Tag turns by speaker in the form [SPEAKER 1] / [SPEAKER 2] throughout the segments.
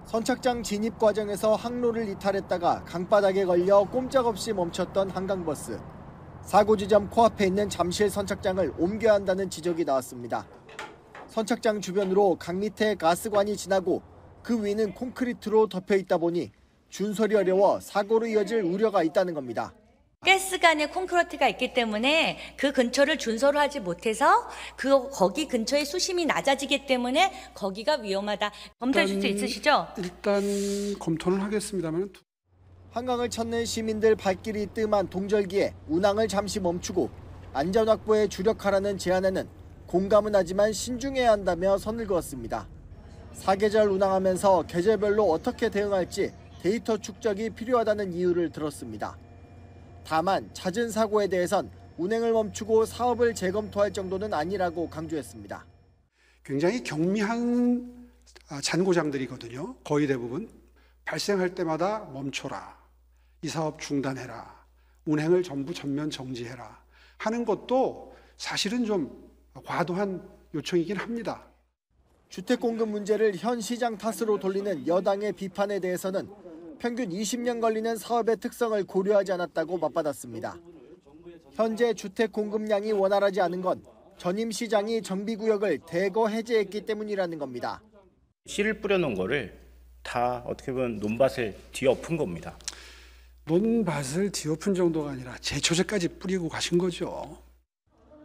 [SPEAKER 1] 선착장 진입 과정에서 항로를 이탈했다가 강바닥에 걸려 꼼짝없이 멈췄던 한강버스. 사고 지점 코앞에 있는 잠실 선착장을 옮겨야 한다는 지적이 나왔습니다. 선착장 주변으로 강 밑에 가스관이 지나고 그 위는 콘크리트로 덮여 있다 보니 준설이 어려워 사고로 이어질 우려가 있다는 겁니다.
[SPEAKER 2] 가스관에 콘크리트가 있기 때문에 그 근처를 준설을 하지 못해서 거기 근처에 수심이 낮아지기 때문에 거기가 위험하다. 검토하실 수 있으시죠?
[SPEAKER 3] 일단 검토는 하겠습니다만.
[SPEAKER 1] 한강을 찾는 시민들 발길이 뜸한 동절기에 운항을 잠시 멈추고 안전 확보에 주력하라는 제안에는 공감은 하지만 신중해야 한다며 선을 그었습니다. 사계절 운항하면서 계절별로 어떻게 대응할지 데이터 축적이 필요하다는 이유를 들었습니다. 다만 잦은 사고에 대해선 운행을 멈추고 사업을 재검토할 정도는 아니라고 강조했습니다.
[SPEAKER 3] 굉장히 경미한 잔고장들이거든요. 거의 대부분. 발생할 때마다 멈춰라. 이 사업 중단해라. 운행을 전부 전면 정지해라. 하는 것도 사실은 좀 과도한 요청이긴 합니다.
[SPEAKER 1] 주택 공급 문제를 현 시장 탓으로 돌리는 여당의 비판에 대해서는 평균 20년 걸리는 사업의 특성을 고려하지 않았다고 맞받았습니다. 현재 주택 공급량이 원활하지 않은 건 전임 시장이 정비구역을 대거 해제했기 때문이라는 겁니다.
[SPEAKER 4] 씨를 뿌려놓은 거를 다 어떻게 보면 논밭을 뒤엎은 겁니다.
[SPEAKER 3] 논밭을 뒤엎은 정도가 아니라 제초제까지 뿌리고 가신 거죠.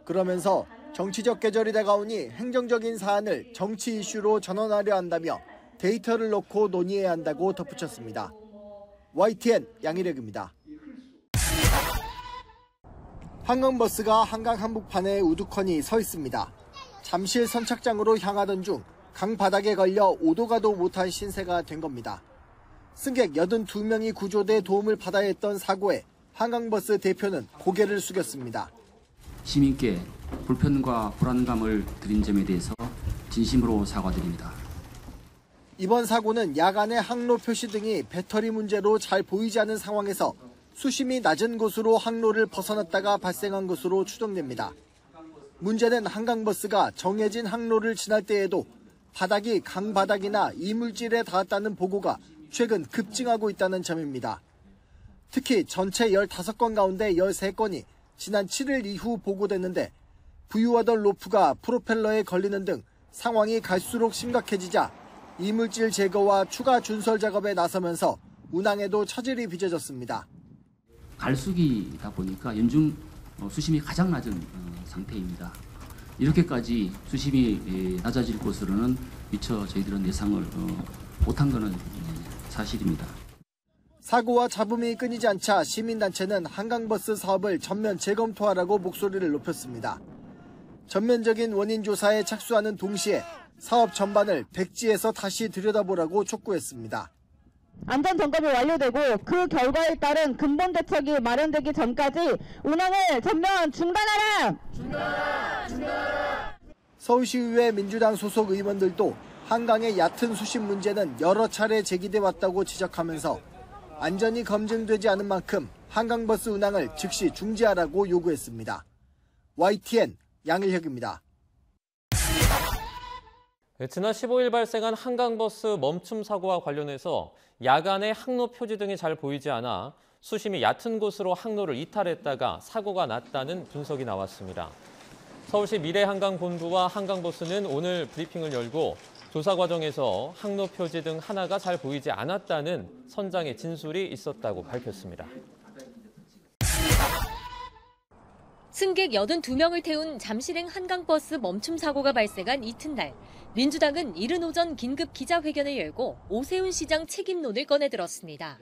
[SPEAKER 1] 그러면서 정치적 계절이 다가오니 행정적인 사안을 정치 이슈로 전환하려 한다며 데이터를 놓고 논의해야 한다고 덧붙였습니다. YTN 양일혁입니다. 한강버스가 한강 한복판에 우두커니 서 있습니다. 잠실 선착장으로 향하던 중 강바닥에 걸려 오도 가도 못할 신세가 된 겁니다. 승객 82명이 구조돼 도움을 받아야 했던 사고에 한강버스 대표는 고개를 숙였습니다.
[SPEAKER 5] 시민께 불편과 불안감을 드린 점에 대해서 진심으로 사과드립니다.
[SPEAKER 1] 이번 사고는 야간의 항로 표시 등이 배터리 문제로 잘 보이지 않은 상황에서 수심이 낮은 곳으로 항로를 벗어났다가 발생한 것으로 추정됩니다. 문제는 한강버스가 정해진 항로를 지날 때에도 바닥이 강바닥이나 이물질에 닿았다는 보고가 최근 급증하고 있다는 점입니다. 특히 전체 15건 가운데 13건이 지난 7일 이후 보고됐는데 부유하던 로프가 프로펠러에 걸리는 등 상황이 갈수록 심각해지자 이물질 제거와 추가 준설 작업에 나서면서 운항에도 차질이 빚어졌습니다.
[SPEAKER 5] 갈수기다 보니까 연중 수심이 가장 낮은 상태입니다. 이렇게까지 수심이 낮아질 것으로는 미처 저희들은 예상을 못한 것은 사실입니다.
[SPEAKER 1] 사고와 잡음이 끊이지 않자 시민단체는 한강버스 사업을 전면 재검토하라고 목소리를 높였습니다. 전면적인 원인 조사에 착수하는 동시에 사업 전반을 백지에서 다시 들여다보라고 촉구했습니다.
[SPEAKER 6] 안전 점검이 완료되고 그 결과에 따른 근본 대책이 마련되기 전까지 운항을 전면 중단하라! 중단하라!
[SPEAKER 1] 서울시의회 민주당 소속 의원들도 한강의 얕은 수심 문제는 여러 차례 제기돼 왔다고 지적하면서 안전이 검증되지 않은 만큼 한강버스 운항을 즉시 중지하라고 요구했습니다. YTN 양일혁입니다.
[SPEAKER 7] 지난 15일 발생한 한강버스 멈춤 사고와 관련해서 야간에 항로 표지 등이 잘 보이지 않아 수심이 얕은 곳으로 항로를 이탈했다가 사고가 났다는 분석이 나왔습니다. 서울시 미래한강본부와 한강버스는 오늘 브리핑을 열고 조사 과정에서 항로 표지 등 하나가 잘 보이지 않았다는 선장의 진술이 있었다고 밝혔습니다.
[SPEAKER 8] 승객 82명을 태운 잠실행 한강버스 멈춤 사고가 발생한 이튿날, 민주당은 이른 오전 긴급 기자회견을 열고 오세훈 시장 책임론을 꺼내들었습니다.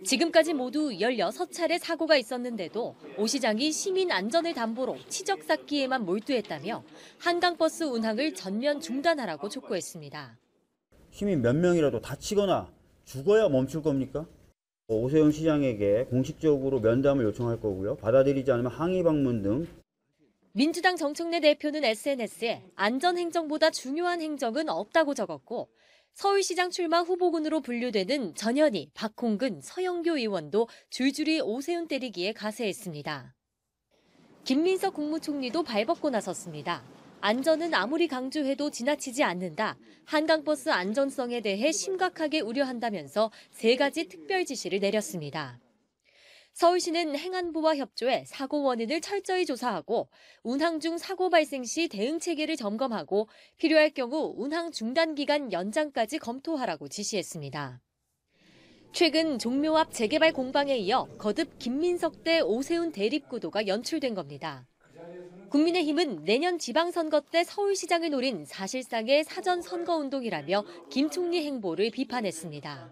[SPEAKER 8] 지금까지 모두 16차례 사고가 있었는데도 오 시장이 시민 안전을 담보로 치적 쌓기에만 몰두했다며 한강버스 운항을 전면 중단하라고 촉구했습니다.
[SPEAKER 9] 시민 몇 명이라도 다치거나 죽어야 멈출 겁니까? 오세훈 시장에게 공식적으로 면담을 요청할 거고요. 받아들이지 않으면 항의 방문 등.
[SPEAKER 8] 민주당 정청래 대표는 SNS에 안전행정보다 중요한 행정은 없다고 적었고 서울시장 출마 후보군으로 분류되는 전현희, 박홍근, 서영교 의원도 줄줄이 오세훈 때리기에 가세했습니다. 김민석 국무총리도 발벗고 나섰습니다. 안전은 아무리 강조해도 지나치지 않는다. 한강버스 안전성에 대해 심각하게 우려한다면서 3가지 특별 지시를 내렸습니다. 서울시는 행안부와 협조해 사고 원인을 철저히 조사하고 운항 중 사고 발생 시 대응 체계를 점검하고 필요할 경우 운항 중단 기간 연장까지 검토하라고 지시했습니다. 최근 종묘 앞 재개발 공방에 이어 거듭 김민석 대 오세훈 대립구도가 연출된 겁니다. 국민의힘은 내년 지방선거 때 서울시장을 노린 사실상의 사전 선거운동이라며 김 총리 행보를 비판했습니다.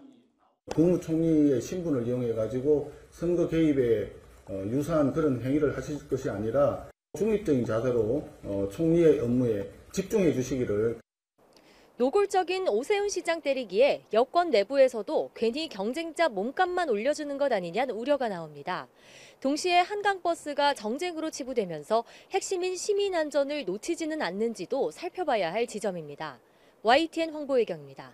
[SPEAKER 10] 국무총리의 신분을 이용해가지고 선거 개입에 유사한 그런 행위를 하실 것이 아니라 중립적인 자세로 총리의 업무에 집중해 주시기를.
[SPEAKER 8] 노골적인 오세훈 시장 때리기에 여권 내부에서도 괜히 경쟁자 몸값만 올려주는 것 아니냐는 우려가 나옵니다. 동시에 한강버스가 정쟁으로 치부되면서 핵심인 시민 안전을 놓치지는 않는지도 살펴봐야 할 지점입니다. YTN 황보혜경입니다.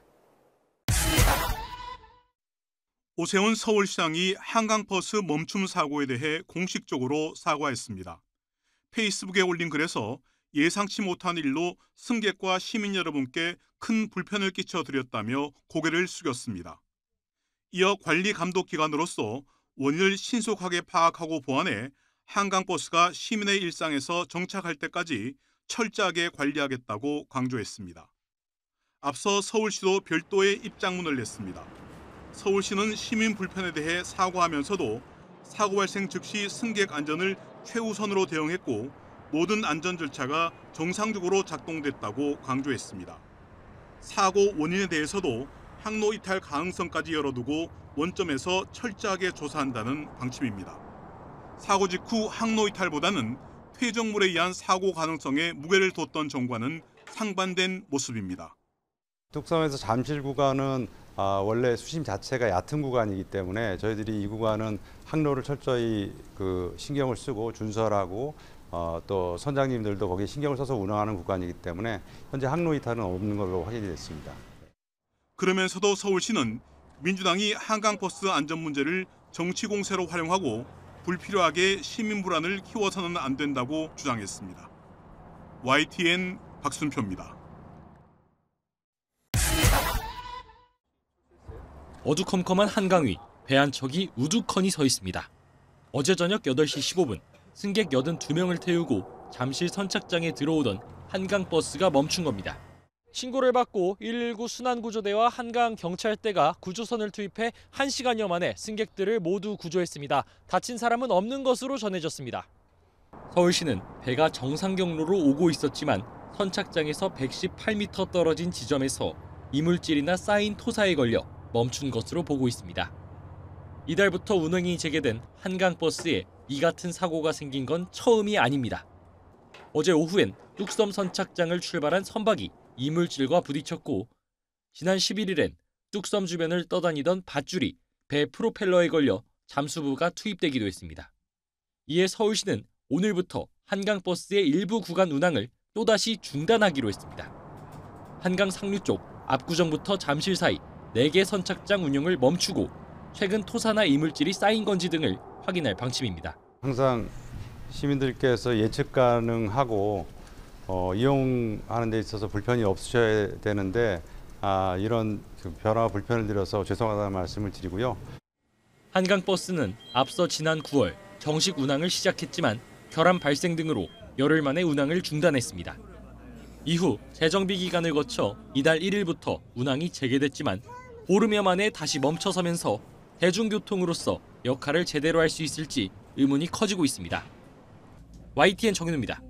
[SPEAKER 11] 오세훈 서울시장이 한강버스 멈춤 사고에 대해 공식적으로 사과했습니다. 페이스북에 올린 글에서 예상치 못한 일로 승객과 시민 여러분께 큰 불편을 끼쳐드렸다며 고개를 숙였습니다. 이어 관리감독기관으로서 원인을 신속하게 파악하고 보완해 한강버스가 시민의 일상에서 정착할 때까지 철저하게 관리하겠다고 강조했습니다. 앞서 서울시도 별도의 입장문을 냈습니다. 서울시는 시민 불편에 대해 사과하면서도 사고 발생 즉시 승객 안전을 최우선으로 대응했고 모든 안전 절차가 정상적으로 작동됐다고 강조했습니다. 사고 원인에 대해서도 항로 이탈 가능성까지 열어두고 원점에서 철저하게 조사한다는 방침입니다. 사고 직후 항로 이탈보다는 퇴적물에 의한 사고 가능성에 무게를 뒀던 정과는 상반된 모습입니다.
[SPEAKER 12] 뚝섬에서 잠실 구간은 원래 수심 자체가 얕은 구간이기 때문에 저희들이 이 구간은 항로를 철저히 신경을 쓰고 준설하고 또 선장님들도 거기에 신경을 써서 운항하는 구간이기 때문에 현재 항로 이탈은 없는 걸로 확인이 됐습니다.
[SPEAKER 11] 그러면서도 서울시는 민주당이 한강버스 안전 문제를 정치 공세로 활용하고 불필요하게 시민 불안을 키워서는 안 된다고 주장했습니다. YTN 박순표입니다.
[SPEAKER 13] 어두컴컴한 한강 위 배 한 척이 우두커니 서 있습니다. 어제 저녁 8시 15분 승객 82명을 태우고 잠실 선착장에 들어오던 한강버스가 멈춘 겁니다. 신고를 받고 119 순환구조대와 한강경찰대가 구조선을 투입해 1시간여 만에 승객들을 모두 구조했습니다. 다친 사람은 없는 것으로 전해졌습니다. 서울시는 배가 정상 경로로 오고 있었지만 선착장에서 118m 떨어진 지점에서 이물질이나 쌓인 토사에 걸려 멈춘 것으로 보고 있습니다. 이달부터 운행이 재개된 한강버스에 이 같은 사고가 생긴 건 처음이 아닙니다. 어제 오후엔 뚝섬 선착장을 출발한 선박이 이물질과 부딪혔고 지난 11일엔 뚝섬 주변을 떠다니던 밧줄이 배 프로펠러에 걸려 잠수부가 투입되기도 했습니다. 이에 서울시는 오늘부터 한강버스의 일부 구간 운항을 또다시 중단하기로 했습니다. 한강 상류 쪽 압구정부터 잠실 사이 4개 선착장 운영을 멈추고 최근 토사나 이물질이 쌓인 건지 등을 확인할 방침입니다.
[SPEAKER 12] 항상 시민들께서 예측 가능하고 이용하는 데 있어서 불편이 없으셔야 되는데 이런 변화와 불편을 드려서 죄송하다는 말씀을 드리고요.
[SPEAKER 13] 한강버스는 앞서 지난 9월 정식 운항을 시작했지만 결함 발생 등으로 열흘 만에 운항을 중단했습니다. 이후 재정비 기간을 거쳐 이달 1일부터 운항이 재개됐지만 보름여 만에 다시 멈춰서면서 대중교통으로서 역할을 제대로 할 수 있을지 의문이 커지고 있습니다. YTN 정윤우입니다.